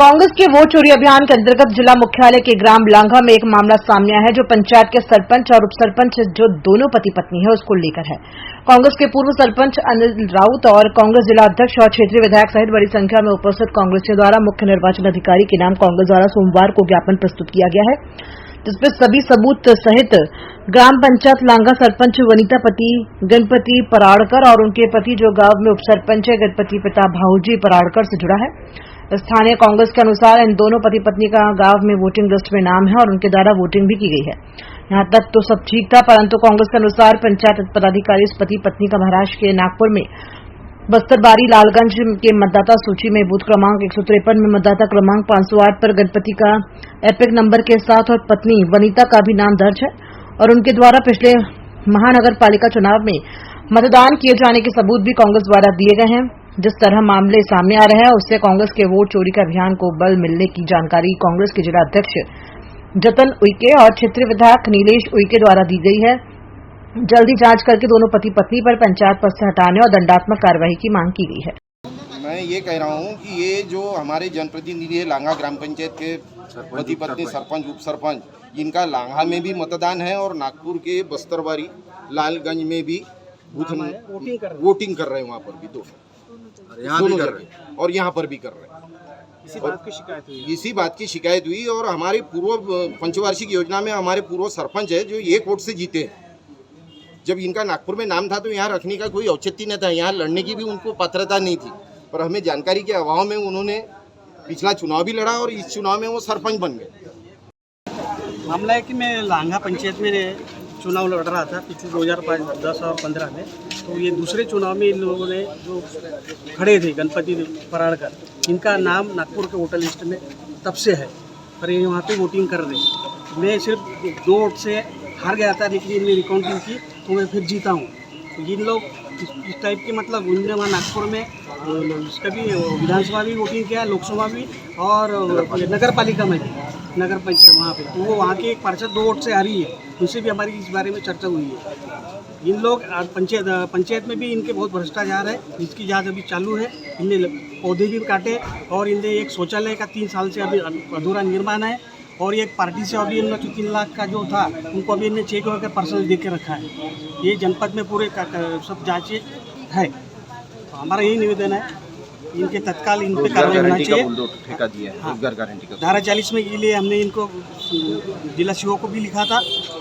कांग्रेस के वोट चोरी अभियान के अंतर्गत जिला मुख्यालय के ग्राम लांघा में एक मामला सामने आया है, जो पंचायत के सरपंच और उपसरपंच जो दोनों पति पत्नी है उसको लेकर है। कांग्रेस के पूर्व सरपंच अनिल राउत और कांग्रेस जिला अध्यक्ष और क्षेत्रीय विधायक सहित बड़ी संख्या में उपस्थित कांग्रेसियों द्वारा मुख्य निर्वाचन अधिकारी के नाम कांग्रेस द्वारा सोमवार को ज्ञापन प्रस्तुत किया गया है, जिसमें सभी सबूत सहित ग्राम पंचायत लांघा सरपंच वनिता पति गणपति पराड़कर और उनके पति जो गांव में उपसरपंच है गणपति पिता भाऊजी पराड़कर से जुड़ा है। स्थानीय कांग्रेस के अनुसार इन दोनों पति पत्नी का गांव में वोटिंग लिस्ट में नाम है और उनके द्वारा वोटिंग भी की गई है। यहां तक तो सब ठीक था, परंतु कांग्रेस के अनुसार पंचायत पदाधिकारी इस पति पत्नी का महाराष्ट्र के नागपुर में बस्तरबारी लालगंज के मतदाता सूची में बूथ क्रमांक 153 में मतदाता क्रमांक 508 पर गणपति का एपिक नंबर के साथ और पत्नी वनिता का भी नाम दर्ज है और उनके द्वारा पिछले महानगर पालिका चुनाव में मतदान किए जाने के सबूत भी कांग्रेस द्वारा दिए गए हैं। जिस तरह मामले सामने आ रहे हैं उससे कांग्रेस के वोट चोरी के अभियान को बल मिलने की जानकारी कांग्रेस के जिला अध्यक्ष जतन उइके और क्षेत्रीय विधायक नीलेश उइके द्वारा दी गई है। जल्दी जांच करके दोनों पति पत्नी पर पंचायत पद से हटाने और दंडात्मक कार्रवाई की मांग की गई है। मैं ये कह रहा हूँ कि ये जो हमारे जनप्रतिनिधि है लांघा ग्राम पंचायत के पति पत्नी सरपंच उप सरपंच, इनका लांघा में भी मतदान है और नागपुर के बस्तरबारी लालगंज में भी वोटिंग कर रहे हैं, वहाँ पर भी दोनों कर रहे हैं और यहाँ पर भी कर रहे हैं। इसी बात की शिकायत हुई और हमारे पूर्व पंचवार्षिक योजना में हमारे पूर्व सरपंच है जो एक वोट से जीते हैं। जब इनका नागपुर में नाम था तो यहाँ रखने का कोई औचित्य नहीं था, यहाँ लड़ने की भी उनको पात्रता नहीं थी, पर हमें जानकारी के अभाव में उन्होंने पिछला चुनाव भी लड़ा और इस चुनाव में वो सरपंच बन गए। मामला है कि मैं लांघा पंचायत में चुनाव लड़ रहा था पिछले 2005, 10 और 15 में। तो ये दूसरे चुनाव में इन लोगों ने जो खड़े थे गणपति पराड़कर, इनका नाम नागपुर के वोटर लिस्ट में तब से है, पर ये वहाँ पे वोटिंग कर रहे। मैं सिर्फ 2 वोट से हार गया था, लेकिन इनने रिकाउंटिंग की तो मैं फिर जीता हूँ। तो इन लोग इस टाइप के मतलब उन्होंने वहाँ नागपुर में इसका भी विधानसभा भी वोटिंग किया, लोकसभा भी और नगर पालिका में भी, नगर पंचायत वहाँ पे। तो वो वहाँ के एक पार्षद 2 वोट से हारी है, उनसे भी हमारी इस बारे में चर्चा हुई है। इन लोग पंचायत में भी इनके बहुत भ्रष्टाचार है, इसकी जांच अभी चालू है। इनने पौधे भी काटे और इनने एक शौचालय का 3 साल से अभी अधूरा निर्माण है और एक पार्टी से अभी इनका 3 लाख का जो था उनको अभी इन्हें चेक होकर पर्सनल दे के रखा है। ये जनपद में पूरे सब जांचें है। तो हमारा यही निवेदन है, इनके तत्काल इन पे कार्रवाई होना चाहिए। हाँ, धारा 40 में के लिए हमने इनको जिला सीओ को भी लिखा था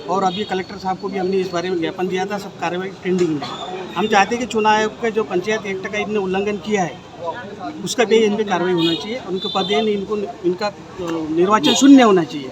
और अभी कलेक्टर साहब को भी हमने इस बारे में ज्ञापन दिया था। सब कार्रवाई पेंडिंग में। हम चाहते हैं कि चुनाव आयोग का जो पंचायत एक्ट का इनने उल्लंघन किया है उसका भी इन पर कार्रवाई होना चाहिए। उनके पद इनको इनका निर्वाचन शून्य होना चाहिए।